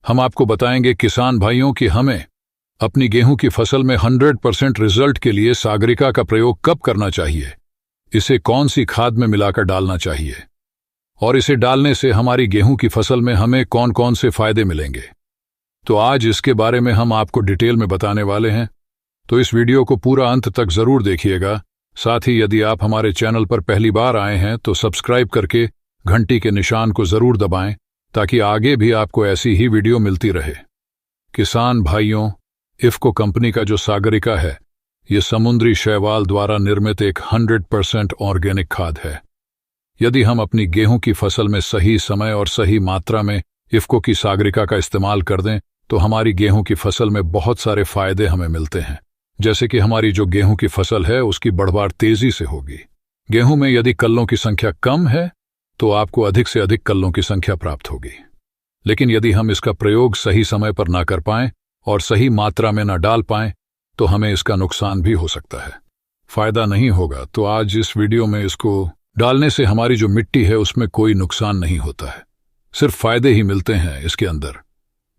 हम आपको बताएंगे किसान भाइयों कि हमें अपनी गेहूं की फसल में 100% रिजल्ट के लिए सागरिका का प्रयोग कब करना चाहिए, इसे कौन सी खाद में मिलाकर डालना चाहिए और इसे डालने से हमारी गेहूं की फसल में हमें कौन कौन से फायदे मिलेंगे। तो आज इसके बारे में हम आपको डिटेल में बताने वाले हैं, तो इस वीडियो को पूरा अंत तक जरूर देखिएगा। साथ ही यदि आप हमारे चैनल पर पहली बार आए हैं तो सब्सक्राइब करके घंटी के निशान को जरूर दबाएं ताकि आगे भी आपको ऐसी ही वीडियो मिलती रहे। किसान भाइयों, इफ्को कंपनी का जो सागरिका है, ये समुद्री शैवाल द्वारा निर्मित एक 100% ऑर्गेनिक खाद है। यदि हम अपनी गेहूं की फसल में सही समय और सही मात्रा में इफ्को की सागरिका का इस्तेमाल कर दें तो हमारी गेहूं की फसल में बहुत सारे फायदे हमें मिलते हैं। जैसे कि हमारी जो गेहूं की फसल है उसकी बढ़वार तेजी से होगी। गेहूं में यदि कल्लों की संख्या कम है तो आपको अधिक से अधिक कल्लों की संख्या प्राप्त होगी। लेकिन यदि हम इसका प्रयोग सही समय पर ना कर पाएं और सही मात्रा में ना डाल पाएं तो हमें इसका नुकसान भी हो सकता है, फायदा नहीं होगा। तो आज इस वीडियो में इसको डालने से हमारी जो मिट्टी है उसमें कोई नुकसान नहीं होता है, सिर्फ फायदे ही मिलते हैं। इसके अंदर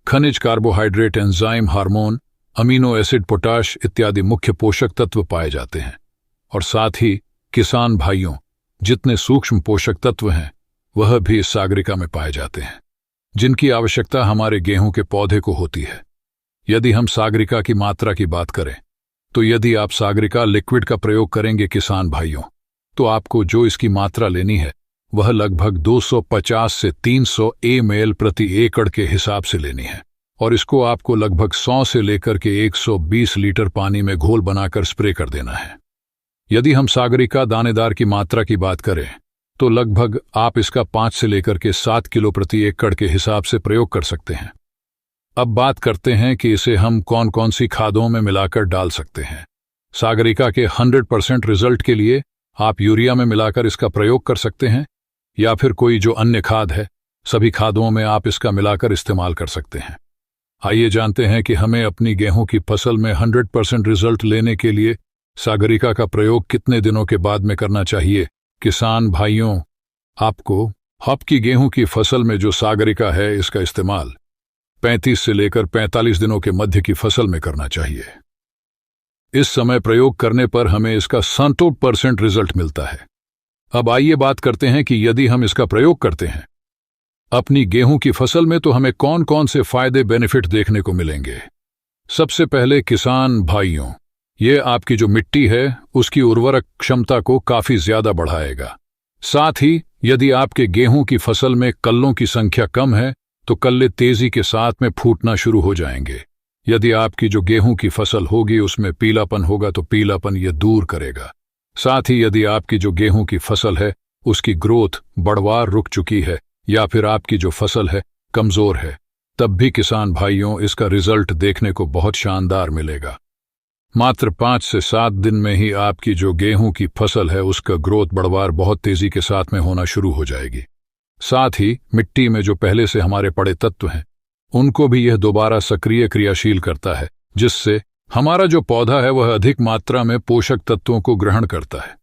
खनिज, carbohydrate, enzyme, hormone, amino acid, potash इत्यादि मुख्य पोषक तत्व पाए जाते हैं। और साथ ही किसान भाइयों, जितने सूक्ष्म पोषक तत्व हैं वह भी इस सागरिका में पाए जाते हैं, जिनकी आवश्यकता हमारे गेहूं के पौधे को होती है। यदि हम सागरिका की मात्रा की बात करें तो यदि आप सागरिका लिक्विड का प्रयोग करेंगे किसान भाइयों, तो आपको जो इसकी मात्रा लेनी है वह लगभग 250 से 300 ml प्रति एकड़ के हिसाब से लेनी है। और इसको आपको लगभग 100 से लेकर के 120 लीटर पानी में घोल बनाकर स्प्रे कर देना है। यदि हम सागरिका दानेदार की मात्रा की बात करें तो लगभग आप इसका 5 से लेकर के 7 किलो प्रति एकड़ के हिसाब से प्रयोग कर सकते हैं। अब बात करते हैं कि इसे हम कौन कौन सी खादों में मिलाकर डाल सकते हैं। सागरिका के 100% रिजल्ट के लिए आप यूरिया में मिलाकर इसका प्रयोग कर सकते हैं या फिर कोई जो अन्य खाद है, सभी खादों में आप इसका मिलाकर इस्तेमाल कर सकते हैं। आइए जानते हैं कि हमें अपनी गेहूं की फसल में 100% रिजल्ट लेने के लिए सागरिका का प्रयोग कितने दिनों के बाद में करना चाहिए। किसान भाइयों, आपकी गेहूं की फसल में जो सागरिका है इसका इस्तेमाल 35 से लेकर 45 दिनों के मध्य की फसल में करना चाहिए। इस समय प्रयोग करने पर हमें इसका 100% रिजल्ट मिलता है। अब आइए बात करते हैं कि यदि हम इसका प्रयोग करते हैं अपनी गेहूं की फसल में तो हमें कौन कौन से फायदे, बेनिफिट देखने को मिलेंगे। सबसे पहले किसान भाइयों, ये आपकी जो मिट्टी है उसकी उर्वरक क्षमता को काफी ज्यादा बढ़ाएगा। साथ ही यदि आपके गेहूं की फसल में कल्लों की संख्या कम है तो कल्ले तेजी के साथ में फूटना शुरू हो जाएंगे। यदि आपकी जो गेहूं की फसल होगी उसमें पीलापन होगा तो पीलापन ये दूर करेगा। साथ ही यदि आपकी जो गेहूं की फसल है उसकी ग्रोथ, बढ़वार रुक चुकी है या फिर आपकी जो फसल है कमजोर है, तब भी किसान भाइयों इसका रिजल्ट देखने को बहुत शानदार मिलेगा। मात्र 5 से 7 दिन में ही आपकी जो गेहूं की फसल है उसका ग्रोथ, बढ़वार बहुत तेजी के साथ में होना शुरू हो जाएगी। साथ ही मिट्टी में जो पहले से हमारे पड़े तत्व हैं उनको भी यह दोबारा सक्रिय क्रियाशील करता है, जिससे हमारा जो पौधा है वह अधिक मात्रा में पोषक तत्वों को ग्रहण करता है।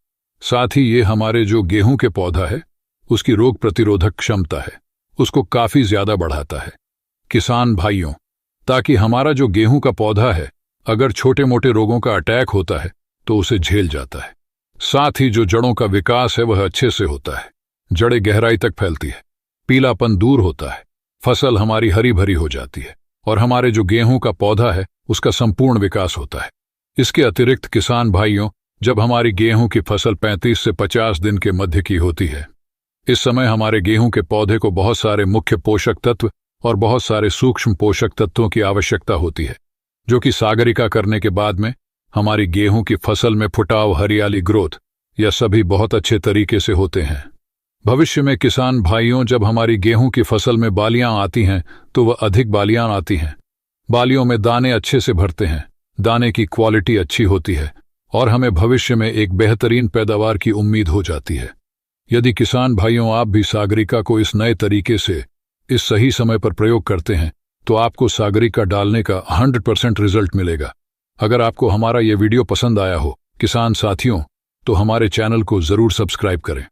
साथ ही ये हमारे जो गेहूं के पौधा है उसकी रोग प्रतिरोधक क्षमता है उसको काफी ज्यादा बढ़ाता है। किसान भाइयों, ताकि हमारा जो गेहूं का पौधा है अगर छोटे मोटे रोगों का अटैक होता है तो उसे झेल जाता है। साथ ही जो जड़ों का विकास है वह अच्छे से होता है, जड़ें गहराई तक फैलती है, पीलापन दूर होता है, फसल हमारी हरी भरी हो जाती है और हमारे जो गेहूं का पौधा है उसका संपूर्ण विकास होता है। इसके अतिरिक्त किसान भाइयों, जब हमारी गेहूं की फसल 35 से 50 दिन के मध्य की होती है, इस समय हमारे गेहूं के पौधे को बहुत सारे मुख्य पोषक तत्व और बहुत सारे सूक्ष्म पोषक तत्वों की आवश्यकता होती है, जो कि सागरिका करने के बाद में हमारी गेहूं की फसल में फुटाव, हरियाली, ग्रोथ यह सभी बहुत अच्छे तरीके से होते हैं। भविष्य में किसान भाइयों, जब हमारी गेहूं की फसल में बालियां आती हैं तो वह अधिक बालियां आती हैं, बालियों में दाने अच्छे से भरते हैं, दाने की क्वालिटी अच्छी होती है और हमें भविष्य में एक बेहतरीन पैदावार की उम्मीद हो जाती है। यदि किसान भाइयों आप भी सागरिका को इस नए तरीके से इस सही समय पर प्रयोग करते हैं तो आपको सागरिका डालने का 100% रिजल्ट मिलेगा। अगर आपको हमारा ये वीडियो पसंद आया हो किसान साथियों, तो हमारे चैनल को जरूर सब्सक्राइब करें।